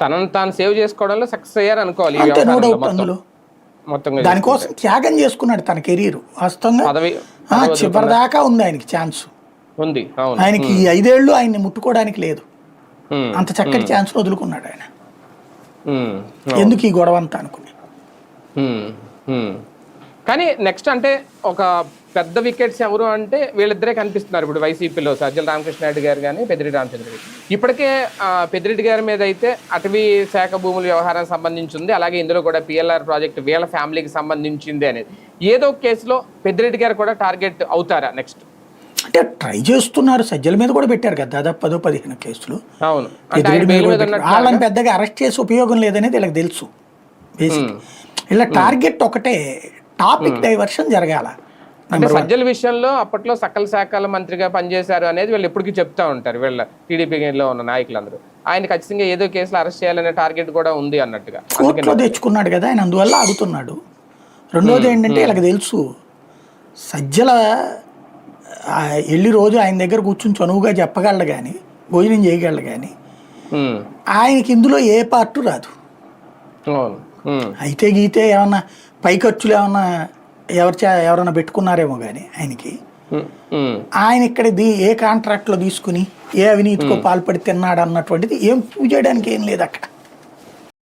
తనను తాను సేవ్ చేసుకోవడంలో సక్సెస్ అయ్యారు అనుకోవాలి. అంతే, నో డౌట్. అందులో మొత్తంగా దానికోసం త్యాగం చేసుకున్నాడు తన కెరీర్. వాస్తవంగా చివరిదాకా ఉంది ఆయనకి ఛాన్స్ ఉంది. ఆయనకి 5 ఏళ్ళు ఆయన్ని ముట్టుకోవడానికి లేదు. అంత చక్కటి ఛాన్స్ వదులుకున్నాడు ఆయన. ఎందుకు ఈ గొడవ అంతా అనుకుని. కానీ నెక్స్ట్ అంటే ఒక పెద్ద వికెట్స్ ఎవరు అంటే వీళ్ళిద్దరే కనిపిస్తున్నారు ఇప్పుడు వైసీపీలో. సజ్జల రామకృష్ణారెడ్డి గారు కానీ పెద్దిరెడ్డి రామచంద్రరెడ్డి. ఇప్పటికే పెద్దిరెడ్డి గారి మీద అయితే అటవీ శాఖ భూముల వ్యవహారానికి సంబంధించింది, అలాగే ఇందులో కూడా పిఎల్ఆర్ ప్రాజెక్ట్ వీళ్ళ ఫ్యామిలీకి సంబంధించింది అనేది ఏదో కేసులో పెద్దిరెడ్డి గారు కూడా టార్గెట్ అవుతారా నెక్స్ట్? అంటే ట్రై చేస్తున్నారు. సజ్జల మీద కూడా పెట్టారు కదా దాదాపు 10-15 కేసులు. అవును, వాళ్ళని పెద్దగా అరెస్ట్ చేసి ఉపయోగం లేదనేది వీళ్ళకి తెలుసు. బేసిక్ ఇలా టార్గెట్ ఒకటే, టాపిక్ డైవర్షన్ జరగాల. అంటే సజ్జల విషయంలో అప్పట్లో సకల శాఖల మంత్రిగా పనిచేశారు అనేది వీళ్ళు ఎప్పటికీ చెప్తా ఉంటారు వీళ్ళ టీడీపీలో ఉన్న నాయకులందరూ. ఆయన ఖచ్చితంగా ఏదో కేసులో అరెస్ట్ చేయాలనే టార్గెట్ కూడా ఉంది అన్నట్టుగా కోర్టులో తెచ్చుకున్నాడు కదా ఆయన, అందువల్ల ఆగుతున్నాడు. రెండోది ఏంటంటే వీళ్ళకి తెలుసు సజ్జల వెళ్ళి రోజు ఆయన దగ్గర కూర్చుని చనువుగా చెప్పగలడు కానీ, భోజనం చేయగలడు కానీ ఆయనకి ఇందులో ఏ పార్టు రాదు. అయితే గీతే ఏమన్నా పై ఖర్చులు ఏమన్నా ఎవరైనా పెట్టుకున్నారేమో కానీ ఆయన ఇక్కడ ఏ కాంట్రాక్ట్లో తీసుకుని ఏ అవినీతికో పాల్పడి తిన్నాడు అన్నటువంటిది ఏం ప్రూవ్ చేయడానికి ఏం లేదు అక్కడ.